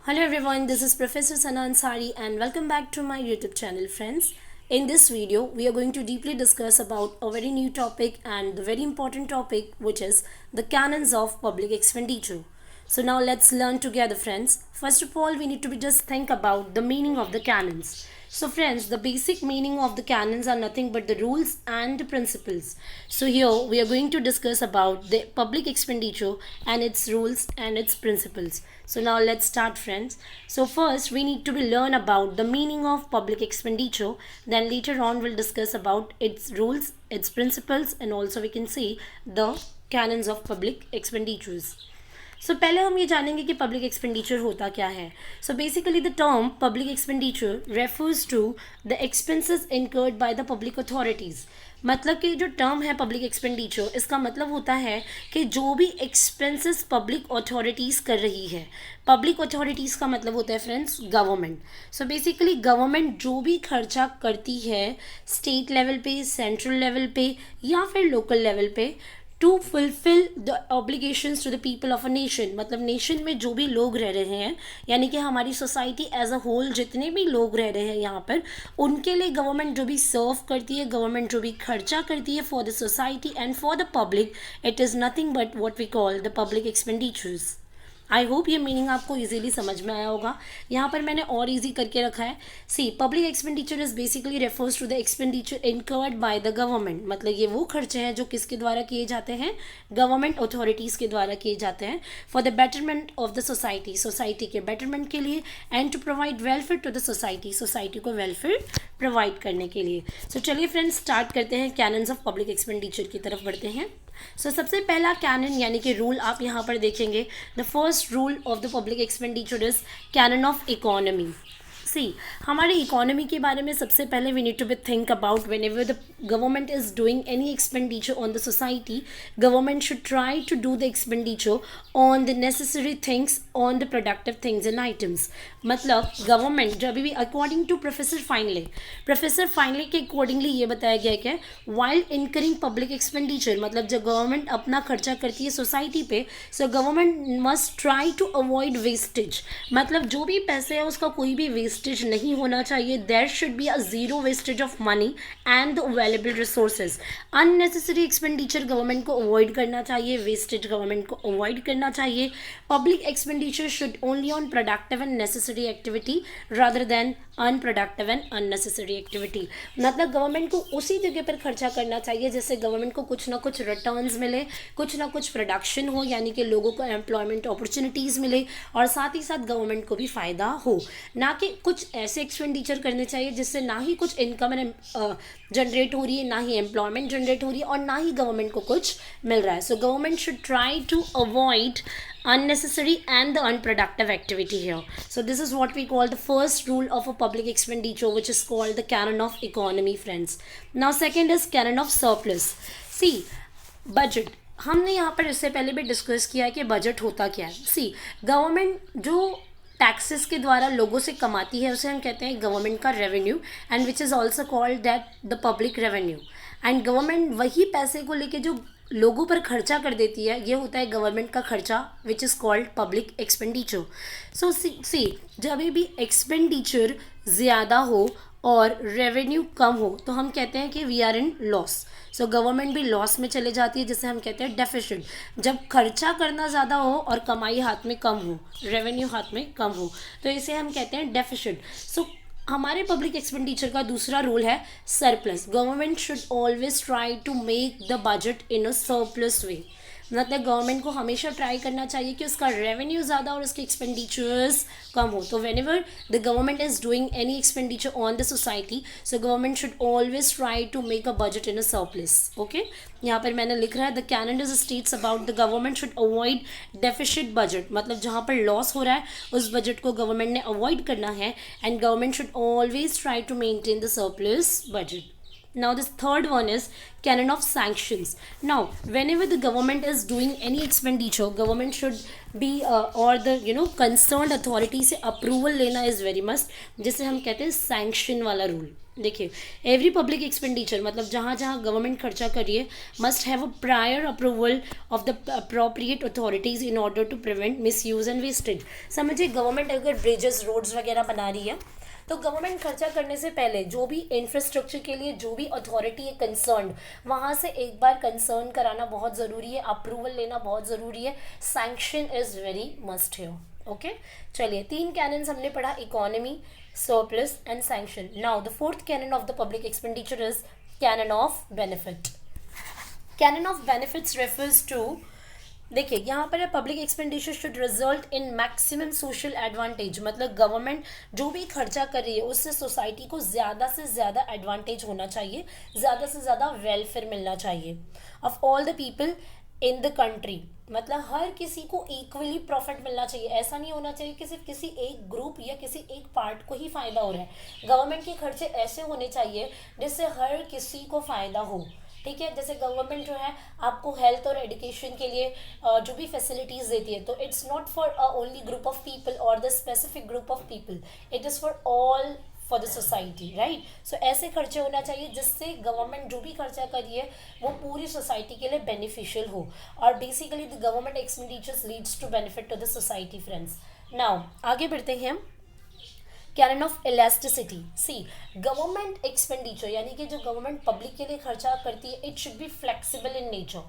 Hello everyone, this is Professor Sana Ansari and welcome back to my YouTube channel friends. In this video, we are going to deeply discuss about a very new topic and the very important topic which is the canons of public expenditure. So now let's learn together friends. First of all, we need to just think about the meaning of the canons. So friends, the basic meaning of the canons are nothing but the rules and principles. So here we are going to discuss about the public expenditure and its rules and its principles. So now let's start friends. So first we need to learn about the meaning of public expenditure. Then later on we'll discuss about its rules, its principles, and also we can see the canons of public expenditures. सो पहले हम ये जानेंगे कि public expenditure होता क्या है. So basically the term public expenditure refers to the expenses incurred by the public authorities. मतलब कि जो टर्म है पब्लिक एक्सपेंडिचर, इसका मतलब होता है कि जो भी एक्सपेंसेस पब्लिक अथॉरिटीज़ कर रही है. पब्लिक अथॉरिटीज़ का मतलब होता है friends government. So basically government जो भी खर्चा करती है स्टेट लेवल पे, सेंट्रल लेवल पे या फिर लोकल लेवल पे to fulfil the obligations to the people of a nation. मतलब नेशन में जो भी लोग रह रहे हैं, यानी कि हमारी सोसाइटी एज अ होल जितने भी लोग रह रहे हैं यहाँ पर, उनके लिए गवर्नमेंट जो भी सर्व करती है, गवर्नमेंट जो भी खर्चा करती है for the society and for the public, it is nothing but what we call the public expenditures. I hope ये मीनिंग आपको इजीली समझ में आया होगा. यहाँ पर मैंने और इजी करके रखा है. See public expenditure is basically refers to the expenditure incurred by the government. मतलब ये वो खर्चे हैं जो किसके द्वारा किए जाते हैं, गवर्नमेंट अथॉरिटीज़ के द्वारा किए जाते हैं for the betterment of the society, society के बेटरमेंट के लिए, and to provide welfare to the society, society को वेलफेयर प्रोवाइड करने के लिए. सो चलिए फ्रेंड्स स्टार्ट करते हैं, कैनन्स ऑफ पब्लिक एक्सपेंडिचर की तरफ बढ़ते हैं. सो सबसे पहला कैनन यानी कि रूल आप यहाँ पर देखेंगे. The first rule of the public expenditure is canon of economy. See हमारे इकोनॉमी के बारे में सबसे पहले we need to be think about whenever the government is doing any expenditure on the society, government should try to do the expenditure on the necessary things, on the productive things and items. मतलब government जब भी according to professor फाइनले के accordingly ये बताया गया है कि while incurring public expenditure, मतलब जब गवर्नमेंट अपना खर्चा करती है सोसाइटी पे, so government must try to avoid wastage. मतलब जो भी पैसे है उसका कोई भी वेस्टेज नहीं होना चाहिए. There should be a zero wastage of money and the available resources. Unnecessary expenditure government को अवॉइड करना चाहिए, वेस्टेज गवर्नमेंट को अवॉइड करना चाहिए. Public expenditure should only on productive and necessary activity rather than unproductive and unnecessary activity. मतलब government को उसी जगह पर खर्चा करना चाहिए जिससे गवर्नमेंट को कुछ ना कुछ रिटर्न्स मिले, कुछ ना कुछ प्रोडक्शन हो, यानी कि लोगों को एम्प्लॉयमेंट अपॉर्चुनिटीज़ मिले और साथ ही साथ गवर्नमेंट को भी फ़ायदा हो. ना कि कुछ ऐसे एक्सपेंडिचर करने चाहिए जिससे ना ही कुछ इनकम जनरेट हो रही है, ना ही एम्प्लॉयमेंट जनरेट हो रही है और ना ही गवर्नमेंट को कुछ मिल रहा है. So government should try to avoid unnecessary and the unproductive activity here. So this is what we call the first rule of a public expenditure, which is called the canon of economy friends. Now second is canon of surplus. See budget, हमने यहाँ पर इससे पहले भी discuss किया है कि budget होता क्या है. सी गवर्नमेंट जो टैक्सेस के द्वारा लोगों से कमाती है उसे हम कहते हैं गवर्नमेंट का revenue, and which is also called that the public revenue. And government वही पैसे को लेके जो लोगों पर खर्चा कर देती है, ये होता है गवर्नमेंट का खर्चा, which is called public expenditure. So see जब भी एक्सपेंडिचर ज़्यादा हो और रेवेन्यू कम हो तो हम कहते हैं कि we are in loss. So government भी लॉस में चले जाती है, जिसे हम कहते हैं डेफिसिट. जब खर्चा करना ज़्यादा हो और कमाई हाथ में कम हो, रेवेन्यू हाथ में कम हो, तो इसे हम कहते हैं डेफिसिट. सो हमारे पब्लिक एक्सपेंडिचर का दूसरा रूल है surplus. Government should always try to make the budget in a surplus way. मतलब गवर्नमेंट को हमेशा ट्राई करना चाहिए कि उसका रेवेन्यू ज़्यादा और उसके एक्सपेंडिचर्स कम हो. तो whenever the government is doing any expenditure on the society, so government should always try to make a budget in a surplus. Okay, यहाँ पर मैंने लिख रहा है the canon is states about the government should avoid deficit budget. मतलब जहाँ पर loss हो रहा है उस बजट को गवर्नमेंट ने अवॉइड करना है, and government should always try to maintain the surplus budget. Now this third one is canon of sanctions. Now whenever the government is doing any expenditure, government should be or the concerned authority से approval लेना is very must, जिसे हम कहते हैं sanction वाला rule. देखिए, every public expenditure मतलब जहाँ जहाँ गवर्नमेंट खर्चा कर रही है must have a prior approval of the appropriate authorities in order to prevent misuse and wastage. समझिए, गवर्नमेंट अगर ब्रिजेस रोड्स वगैरह बना रही है तो गवर्नमेंट खर्चा करने से पहले जो भी इंफ्रास्ट्रक्चर के लिए जो भी अथॉरिटी है कंसर्न, वहाँ से एक बार कंसर्न कराना बहुत ज़रूरी है, अप्रूवल लेना बहुत ज़रूरी है, सैंक्शन इज़ वेरी मस्ट है। ओके, चलिए 3 कैनन्स हमने पढ़ा, economy, surplus and sanction. Now the fourth canon of the public expenditure is canon of benefit. Canon of benefits refers to, देखिए यहाँ पर public expenditure should result in maximum social advantage, मतलब government जो भी खर्चा कर रही है उससे सोसाइटी को ज़्यादा से ज़्यादा एडवांटेज होना चाहिए, ज़्यादा से ज़्यादा वेलफेयर मिलना चाहिए of all the people in the country, मतलब हर किसी को इक्वली प्रॉफिट मिलना चाहिए। ऐसा नहीं होना चाहिए कि सिर्फ किसी एक ग्रुप या किसी एक पार्ट को ही फ़ायदा हो रहा है। गवर्नमेंट के खर्चे ऐसे होने चाहिए जिससे हर किसी को फ़ायदा हो। ठीक है, जैसे गवर्नमेंट जो है आपको हेल्थ और एजुकेशन के लिए जो भी फैसिलिटीज़ देती है, तो it's not for a only group of people और the specific group of people, it is for all, for the society, right. So ऐसे खर्चे होना चाहिए जिससे गवर्नमेंट जो भी खर्चा करिए वो पूरी सोसाइटी के लिए बेनिफिशियल हो, और basically the government expenditures leads to benefit to the society. Friends, now आगे बढ़ते हैं हम। Canon of elasticity, see government expenditure यानी कि जो गवर्नमेंट पब्लिक के लिए खर्चा करती है, it should be flexible in nature,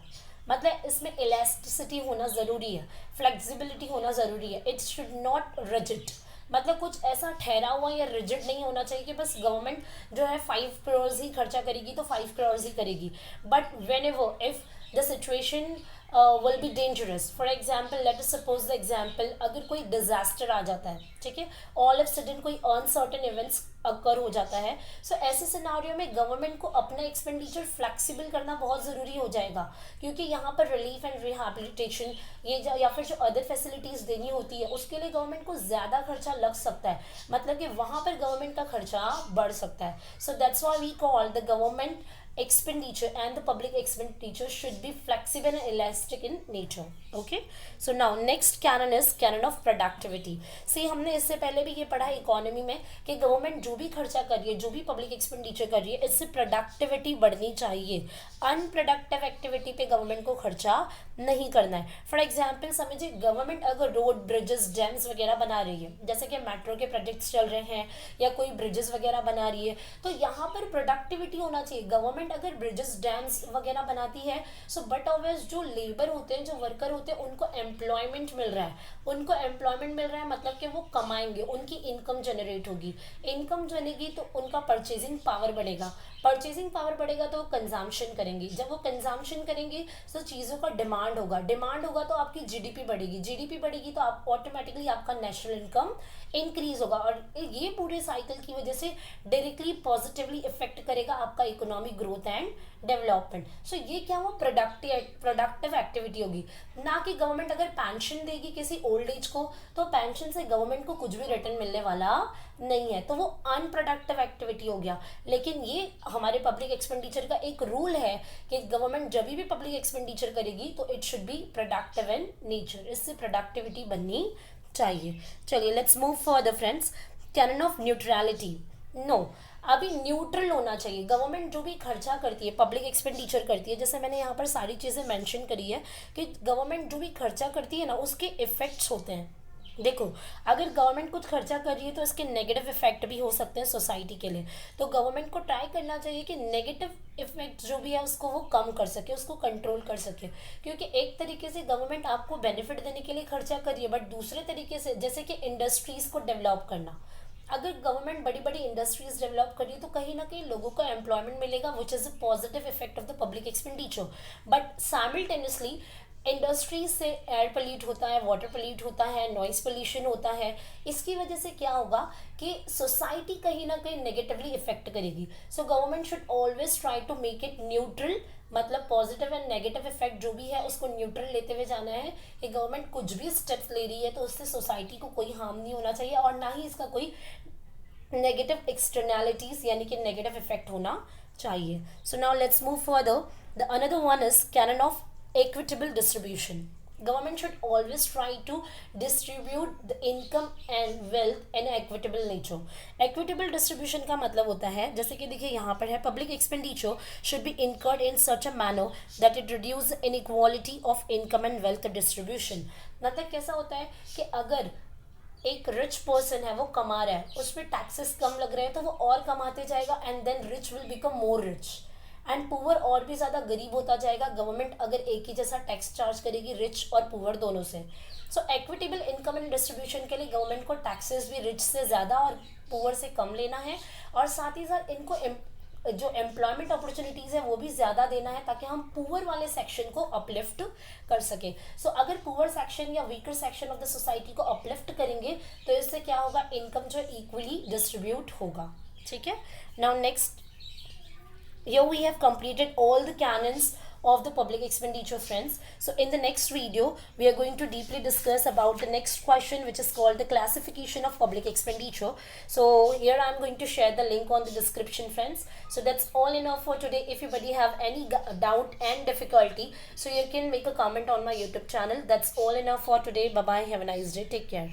मतलब इसमें इलास्टिसिटी होना ज़रूरी है, फ्लेक्सिबिलिटी होना ज़रूरी है। इट शुड नॉट रिजिड, मतलब कुछ ऐसा ठहरा हुआ या रिजिड नहीं होना चाहिए कि बस गवर्नमेंट जो है 5 करोड़ ही खर्चा करेगी तो 5 करोड़ ही करेगी, but when ever if the situation will be dangerous, for example let us suppose the example, अगर कोई डिजास्टर आ जाता है, ठीक है, ऑल ऑफ सडन कोई अनसर्टेन इवेंट्स अकर हो जाता है, सो ऐसे सिनारियो में गवर्नमेंट को अपना एक्सपेंडिचर फ्लेक्सिबल करना बहुत ज़रूरी हो जाएगा, क्योंकि यहाँ पर रिलीफ एंड रिहैबिलिटेशन ये या फिर जो अदर फैसिलिटीज़ देनी होती है उसके लिए गवर्नमेंट को ज़्यादा खर्चा लग सकता है, मतलब कि वहाँ पर गवर्नमेंट का खर्चा बढ़ सकता है। So that's why we call the government expenditure and the public expenditure should be flexible and elastic in nature. Okay, so now next canon is canon of productivity. See, हमने इससे पहले भी ये पढ़ा है इकोनॉमी में कि गवर्नमेंट जो भी खर्चा कर रही है, जो भी पब्लिक एक्सपेंडिचर कर रही है, इससे प्रोडक्टिविटी बढ़नी चाहिए। अनप्रोडक्टिव एक्टिविटी पे गवर्नमेंट को खर्चा नहीं करना है। फॉर एग्जाम्पल समझिए, गवर्नमेंट अगर रोड, ब्रिजेस, डैम्स वगैरह बना रही है, जैसे कि मेट्रो के प्रोजेक्ट्स चल रहे हैं या कोई ब्रिजेस वगैरह बना रही है, तो यहाँ पर प्रोडक्टिविटी होना चाहिए। गवर्नमेंट अगर ब्रिजेस, डैम्स वगैरह बनाती है, सो बट ऑलवेज जो लेबर होते हैं, जो वर्कर होते हैं, उनको एम्प्लॉयमेंट मिल रहा है, उनको एम्प्लॉयमेंट मिल रहा है, मतलब कि वो कमाएंगे, उनकी इनकम जनरेट होगी, इनकम बनेगी तो उनका परचेजिंग पावर बढ़ेगा, परचेजिंग पावर बढ़ेगा तो वो कंजम्पशन करेंगे, जब वो कंजम्पशन करेंगे तो चीज़ों का डिमांड होगा, डिमांड होगा तो आपकी जीडीपी बढ़ेगी, जीडीपी बढ़ेगी तो आप ऑटोमेटिकली आपका नेशनल इनकम इंक्रीज होगा, और ये पूरे साइकिल की वजह से डायरेक्टली पॉजिटिवली इफेक्ट करेगा आपका इकोनॉमिक ग्रोथ एंड डेवलपमेंट। सो ये क्या हुआ, प्रोडक्टिव एक्टिविटी होगी, ना कि गवर्नमेंट अगर पेंशन देगी किसी ओल्ड एज को तो पेंशन से गवर्नमेंट को कुछ भी रिटर्न मिलने वाला नहीं है, तो वो अनप्रोडक्टिव एक्टिविटी हो गया। लेकिन ये हमारे पब्लिक एक्सपेंडिचर का एक रूल है कि गवर्नमेंट जब भी पब्लिक एक्सपेंडिचर करेगी तो it should be productive in nature, इससे प्रोडक्टिविटी बननी चाहिए। चलिए let's move further friends. Canon of neutrality, no, अभी न्यूट्रल होना चाहिए। गवर्नमेंट जो भी खर्चा करती है, पब्लिक एक्सपेंडिचर करती है, जैसे मैंने यहाँ पर सारी चीज़ें मेंशन करी है कि गवर्नमेंट जो भी खर्चा करती है ना, उसके इफेक्ट्स होते हैं। देखो, अगर गवर्नमेंट कुछ खर्चा कर रही है तो इसके नेगेटिव इफेक्ट भी हो सकते हैं सोसाइटी के लिए, तो गवर्नमेंट को ट्राई करना चाहिए कि नेगेटिव इफेक्ट जो भी है उसको वो कम कर सके, उसको कंट्रोल कर सके, क्योंकि एक तरीके से गवर्नमेंट आपको बेनिफिट देने के लिए खर्चा कर रही है, बट दूसरे तरीके से जैसे कि इंडस्ट्रीज़ को डेवलप करना, अगर गवर्नमेंट बड़ी बड़ी इंडस्ट्रीज डेवलप कर रही है तो कहीं ना कहीं लोगों को एम्प्लॉयमेंट मिलेगा, which is a positive effect of the public expenditure. But simultaneously industries से एयर पोल्यूट होता है, वाटर पोल्यूट होता है, नॉइस पोल्यूशन होता है, इसकी वजह से क्या होगा कि सोसाइटी कहीं ना कहीं नेगेटिवली इफेक्ट करेगी। So government should always try to make it neutral, मतलब पॉजिटिव एंड नेगेटिव इफेक्ट जो भी है उसको न्यूट्रल लेते हुए जाना है कि गवर्नमेंट कुछ भी स्टेप्स ले रही है तो उससे सोसाइटी को कोई हार्म नहीं होना चाहिए, और ना ही इसका कोई नेगेटिव एक्सटर्नैलिटीज यानी कि नेगेटिव इफेक्ट होना चाहिए। So now let's move further. The another one is canon of equitable distribution. government should always try to distribute the income and wealth in an equitable nature. Equitable distribution का मतलब होता है, जैसे कि देखिए यहाँ पर है, public expenditure should be incurred in such a manner that it reduce inequality of income and wealth distribution. मतलब कैसा होता है कि अगर एक रिच पर्सन है, वो कमा रहा है, उस पर टैक्सेस कम लग रहे हैं, तो वो और कमाते जाएगा and then rich will become more rich and poor और भी ज़्यादा गरीब होता जाएगा, गवर्नमेंट अगर एक ही जैसा टैक्स चार्ज करेगी रिच और पुअर दोनों से. सो एक्विटेबल इनकम एंड डिस्ट्रीब्यूशन के लिए गवर्नमेंट को टैक्सेस भी रिच से ज़्यादा और पुअर से कम लेना है, और साथ ही साथ इनको जो एम्प्लॉयमेंट अपॉर्चुनिटीज़ है वो भी ज़्यादा देना है, ताकि हम पुअर वाले सेक्शन को अपलिफ्ट कर सकें. सो अगर पुअर सेक्शन या weaker section of the society को अपलिफ्ट करेंगे तो इससे क्या होगा, इनकम जो इक्वली डिस्ट्रीब्यूट होगा. ठीक है. Now next, here we have completed all the canons of the public expenditure, friends. So in the next video we are going to deeply discuss about the next question, which is called the classification of public expenditure. So here I am going to share the link on the description, friends. So that's all enough for today. If anybody have any doubt and difficulty, so you can make a comment on my YouTube channel. That's all enough for today. Bye bye, have a nice day, take care.